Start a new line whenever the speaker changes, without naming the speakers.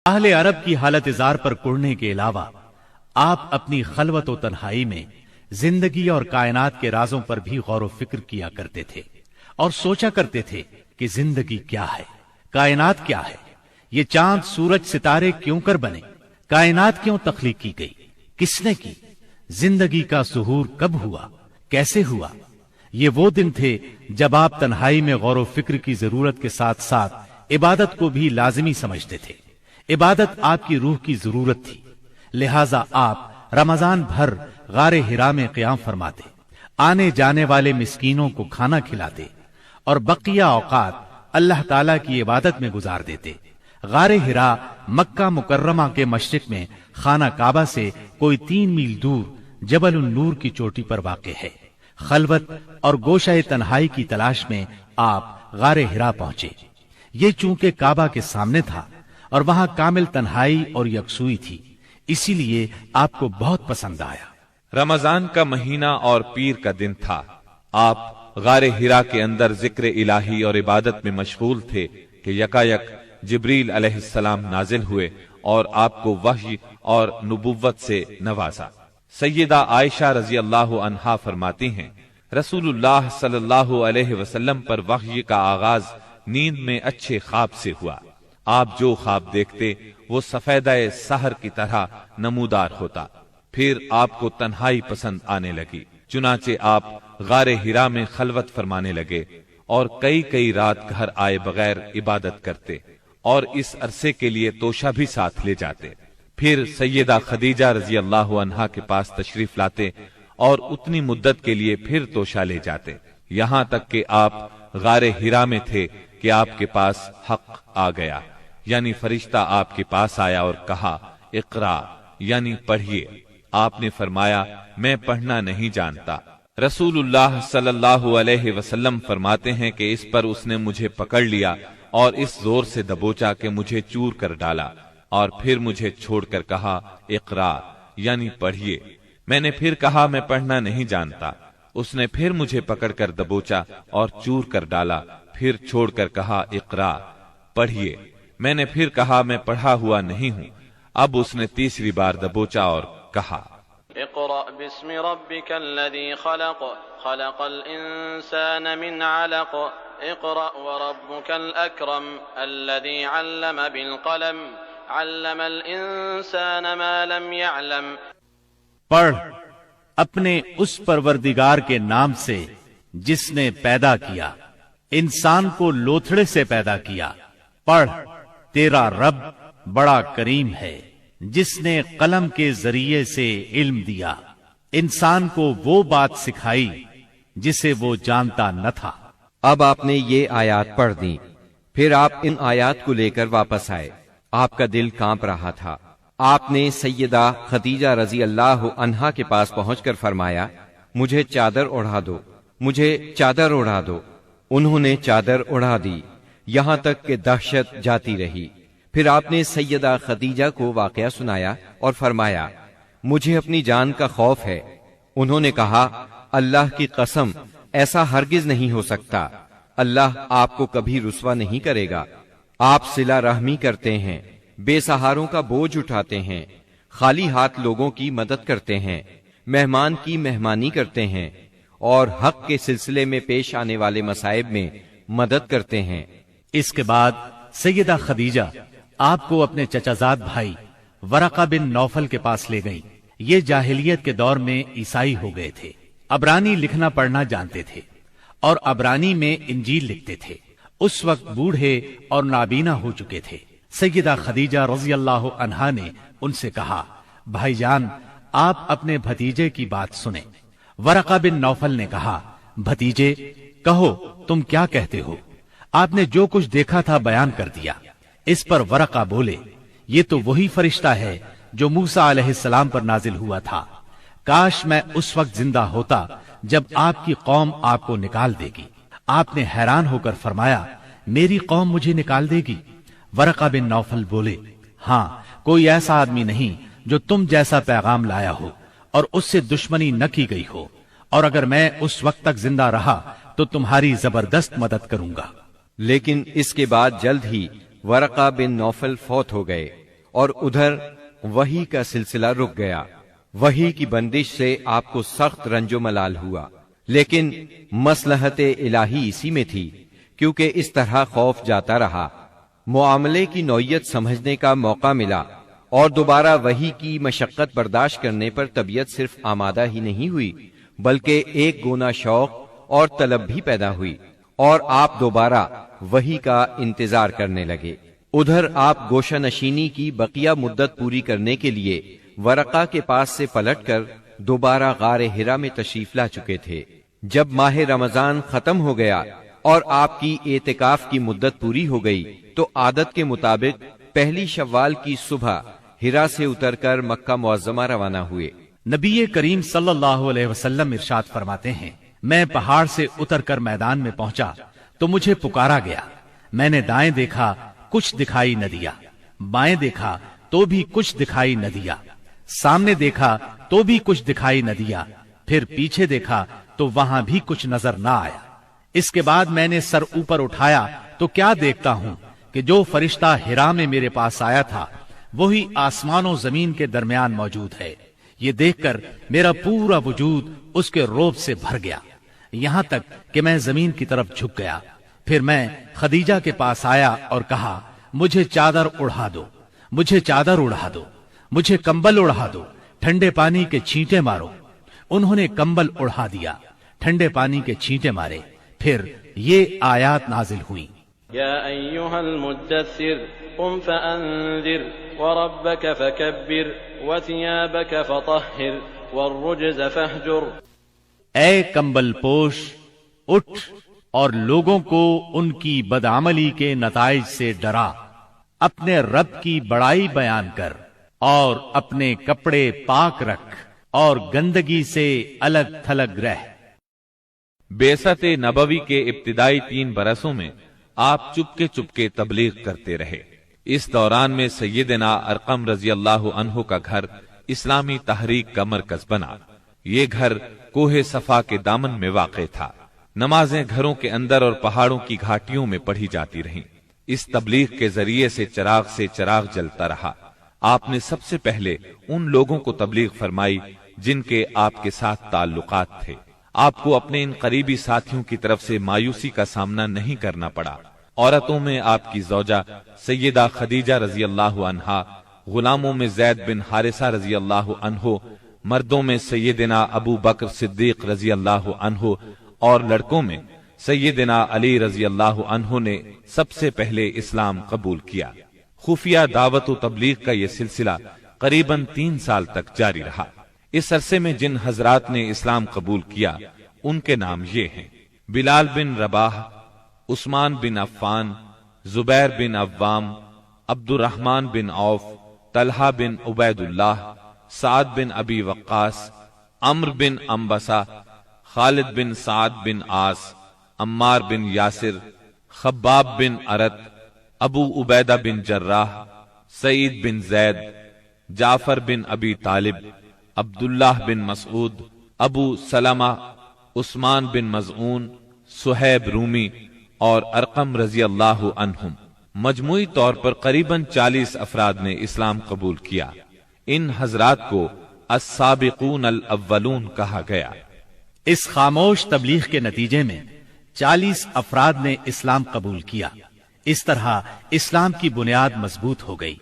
اہل عرب کی حالت زار پر کڑنے کے علاوہ آپ اپنی خلوت و تنہائی میں زندگی اور کائنات کے رازوں پر بھی غور و فکر کیا کرتے تھے اور سوچا کرتے تھے کہ زندگی کیا ہے، کائنات کیا ہے، یہ چاند سورج ستارے کیوں کر بنے، کائنات کیوں تخلیق کی گئی، کس نے کی، زندگی کا ظہور کب ہوا، کیسے ہوا۔ یہ وہ دن تھے جب آپ تنہائی میں غور و فکر کی ضرورت کے ساتھ ساتھ عبادت کو بھی لازمی سمجھتے تھے۔ عبادت آپ کی روح کی ضرورت تھی، لہذا آپ رمضان بھر غار حرا میں قیام فرماتے، آنے جانے والے مسکینوں کو کھانا کھلاتے اور بقیہ اوقات اللہ تعالی کی عبادت میں گزار دیتے۔ غار حرا مکہ مکرمہ کے مشرق میں خانہ کعبہ سے کوئی 3 میل دور جبل النور کی چوٹی پر واقع ہے۔ خلوت اور گوشہ تنہائی کی تلاش میں آپ غار حرا پہنچے۔ یہ چونکہ کعبہ کے سامنے تھا اور وہاں کامل تنہائی اور یکسوئی تھی، اسی لیے آپ کو بہت پسند آیا۔
رمضان کا مہینہ اور پیر کا دن تھا۔ آپ غار حرا کے اندر ذکر الہی اور عبادت میں مشغول تھے کہ یکایک جبریل علیہ السلام نازل ہوئے اور آپ کو وحی اور نبوت سے نوازا۔ سیدہ عائشہ رضی اللہ عنہا فرماتی ہیں، رسول اللہ صلی اللہ علیہ وسلم پر وحی کا آغاز نیند میں اچھے خواب سے ہوا۔ آپ جو خواب دیکھتے وہ سفیدہ سحر کی طرح نمودار ہوتا۔ پھر آپ کو تنہائی پسند آنے لگی، چنانچہ آپ غار حرا میں خلوت فرمانے لگے اور کئی رات گھر آئے بغیر عبادت کرتے اور اس عرصے کے لیے توشہ بھی ساتھ لے جاتے۔ پھر سیدہ خدیجہ رضی اللہ عنہا کے پاس تشریف لاتے اور اتنی مدت کے لیے پھر توشہ لے جاتے، یہاں تک کہ آپ غار حرا میں تھے کہ آپ کے پاس حق آ گیا، یعنی فرشتہ آپ کے پاس آیا اور کہا اقرا، یعنی پڑھیے۔ آپ نے فرمایا میں پڑھنا نہیں جانتا۔ رسول اللہ صلی اللہ علیہ وسلم فرماتے ہیں کہ اس پر اس نے مجھے پکڑ لیا اور اس زور سے دبوچا کہ مجھے چور کر ڈالا، اور پھر مجھے چھوڑ کر کہا اقرا، یعنی پڑھیے۔ میں نے پھر کہا میں پڑھنا نہیں جانتا۔ اس نے پھر مجھے پکڑ کر دبوچا اور چور کر ڈالا، پھر چھوڑ کر کہا اقرا، پڑھیے۔ میں نے پھر کہا میں پڑھا ہوا نہیں ہوں۔ اب اس نے تیسری بار دبوچا اور کہا
اقرأ باسم ربك الذي خلق خلق الإنسان من علق اقرأ وربك الأكرم الذي علم بالقلم علم الإنسان ما لم يعلم۔
پڑھ اپنے اس پروردگار کے نام سے جس نے پیدا کیا، انسان کو لوتھڑے سے پیدا کیا۔ پڑھ تیرا رب بڑا کریم ہے جس نے قلم کے ذریعے سے علم دیا، انسان کو وہ بات سکھائی جسے وہ جانتا نہ تھا۔
اب آپ نے یہ آیات پڑھ دیں، پھر آپ ان آیات کو لے کر واپس آئے۔ آپ کا دل کانپ رہا تھا۔ آپ نے سیدہ خدیجہ رضی اللہ عنہا کے پاس پہنچ کر فرمایا مجھے چادر اڑا دو، مجھے چادر اڑا دو۔ انہوں نے چادر اڑا دی، یہاں تک کہ دہشت جاتی رہی۔ پھر آپ نے سیدہ خدیجہ کو واقعہ سنایا اور فرمایا مجھے اپنی جان کا خوف ہے۔ انہوں نے کہا اللہ کی قسم ایسا ہرگز نہیں ہو سکتا، اللہ آپ کو کبھی رسوا نہیں کرے گا۔ آپ صلہ رحمی کرتے ہیں، بے سہاروں کا بوجھ اٹھاتے ہیں، خالی ہاتھ لوگوں کی مدد کرتے ہیں، مہمان کی مہمانی کرتے ہیں اور حق کے سلسلے میں پیش آنے والے مصائب میں مدد کرتے ہیں۔
اس کے بعد سیدہ خدیجہ آپ کو اپنے چچا زاد بھائی ورقہ بن نوفل کے پاس لے گئیں۔ یہ جاہلیت کے دور میں عیسائی ہو گئے تھے، عبرانی لکھنا پڑھنا جانتے تھے اور عبرانی میں انجیل لکھتے تھے۔ اس وقت بوڑھے اور نابینا ہو چکے تھے۔ سیدہ خدیجہ رضی اللہ عنہا نے ان سے کہا بھائی جان آپ اپنے بھتیجے کی بات سنیں۔ ورقہ بن نوفل نے کہا بھتیجے کہو تم کیا کہتے ہو؟ آپ نے جو کچھ دیکھا تھا بیان کر دیا۔ اس پر ورقہ بولے یہ تو وہی فرشتہ ہے جو موسیٰ علیہ السلام پر نازل ہوا تھا۔ کاش میں اس وقت زندہ ہوتا جب آپ کی قوم آپ کو نکال دے گی۔ آپ نے حیران ہو کر فرمایا میری قوم مجھے نکال دے گی؟ ورقہ بن نوفل بولے ہاں کوئی ایسا آدمی نہیں جو تم جیسا پیغام لایا ہو اور اس سے دشمنی نہ کی گئی ہو، اور اگر میں اس وقت تک زندہ رہا تو تمہاری زبردست مدد کروں گا۔
لیکن اس کے بعد جلد ہی ورقہ بن نوفل فوت ہو گئے۔ اور ادھر وحی کا سلسلہ رک گیا۔ وحی کی بندش سے آپ کو سخت رنج و ملال ہوا، لیکن مصلحت الہی اسی میں تھی، کیونکہ اس طرح خوف جاتا رہا، معاملے کی نوعیت سمجھنے کا موقع ملا، اور دوبارہ وحی کی مشقت برداشت کرنے پر طبیعت صرف آمادہ ہی نہیں ہوئی بلکہ ایک گونا شوق اور طلب بھی پیدا ہوئی، اور آپ دوبارہ وحی کا انتظار کرنے لگے۔ ادھر آپ گوشہ نشینی کی بقیہ مدت پوری کرنے کے لیے ورقہ کے پاس سے پلٹ کر دوبارہ غار حرا میں تشریف لا چکے تھے۔ جب ماہ رمضان ختم ہو گیا اور آپ کی اعتکاف کی مدت پوری ہو گئی تو عادت کے مطابق پہلی شوال کی صبح حرا سے اتر کر مکہ معظمہ روانہ ہوئے۔
نبی کریم صلی اللہ علیہ وسلم ارشاد فرماتے ہیں، میں پہاڑ سے اتر کر میدان میں پہنچا تو مجھے پکارا گیا، میں نے دائیں دیکھا کچھ دکھائی نہ دیا، بائیں دیکھا تو بھی کچھ دکھائی نہ دیا، سامنے دیکھا تو بھی کچھ دکھائی نہ دیا، پھر پیچھے دیکھا تو وہاں بھی کچھ نظر نہ آیا۔ اس کے بعد میں نے سر اوپر اٹھایا تو کیا دیکھتا ہوں کہ جو فرشتہ حرا میں میرے پاس آیا تھا وہی آسمان و زمین کے درمیان موجود ہے۔ یہ دیکھ کر میرا پورا وجود اس کے روب سے بھر گیا، یہاں تک کہ میں زمین کی طرف جھک گیا۔ پھر میں خدیجہ کے پاس آیا اور کہا، مجھے چادر اڑا دو، مجھے چادر اڑا دو، مجھے کمبل اڑا دو، ٹھنڈے پانی کے چھینٹے مارو۔ انہوں نے کمبل اڑا دیا، ٹھنڈے پانی کے چھینٹے مارے، پھر یہ آیات نازل ہوئیں،
یا ایھا المدثر قم فانذر وربک فکبر وثیابک فطہر والرجز فاہجر۔
اے کمبل پوش، اٹھ اور لوگوں کو ان کی بدعملی کے نتائج سے ڈرا، اپنے رب کی بڑائی بیان کر اور اپنے کپڑے پاک رکھ اور گندگی سے الگ تھلگ رہ۔
بعثت نبوی کے ابتدائی 3 برسوں میں آپ چپکے تبلیغ کرتے رہے۔ اس دوران میں سیدنا ارقم رضی اللہ عنہ کا گھر اسلامی تحریک کا مرکز بنا۔ یہ گھر کوہ صفا کے دامن میں واقع تھا۔ نمازیں گھروں کے اندر اور پہاڑوں کی گھاٹیوں میں پڑھی جاتی رہیں۔ اس تبلیغ کے ذریعے سے چراغ جلتا رہا۔ آپ نے سب سے پہلے ان لوگوں کو تبلیغ فرمائی جن کے آپ کے ساتھ تعلقات تھے۔ آپ کو اپنے ان قریبی ساتھیوں کی طرف سے مایوسی کا سامنا نہیں کرنا پڑا۔ عورتوں میں آپ کی زوجہ سیدہ خدیجہ رضی اللہ عنہا، غلاموں میں زید بن حارثہ رضی اللہ عنہ، مردوں میں سیدنا ابو بکر صدیق رضی اللہ عنہ، اور لڑکوں میں سیدنا علی رضی اللہ عنہ نے سب سے پہلے اسلام قبول کیا۔ خفیہ دعوت و تبلیغ کا یہ سلسلہ قریباً 3 سال تک جاری رہا۔ اس عرصے میں جن حضرات نے اسلام قبول کیا ان کے نام یہ ہیں: بلال بن رباح، عثمان بن عفان، زبیر بن عوام، عبد الرحمن بن عوف، طلحہ بن عبید اللہ، سعد بن ابی وقاص، عمر بن انبسہ، خالد بن سعد بن عاص، عمار بن یاسر، خباب بن ارت، ابو عبیدہ بن جراح، سعید بن زید، جعفر بن ابی طالب، عبداللہ بن مسعود، ابو سلمہ، عثمان بن مظعون، صہیب رومی اور ارقم رضی اللہ عنہم۔ مجموعی طور پر قریباً 40 افراد نے اسلام قبول کیا۔ ان حضرات کو السابقون الاولون کہا گیا۔
اس خاموش تبلیغ کے نتیجے میں 40 افراد نے اسلام قبول کیا۔ اس طرح اسلام کی بنیاد مضبوط ہو گئی۔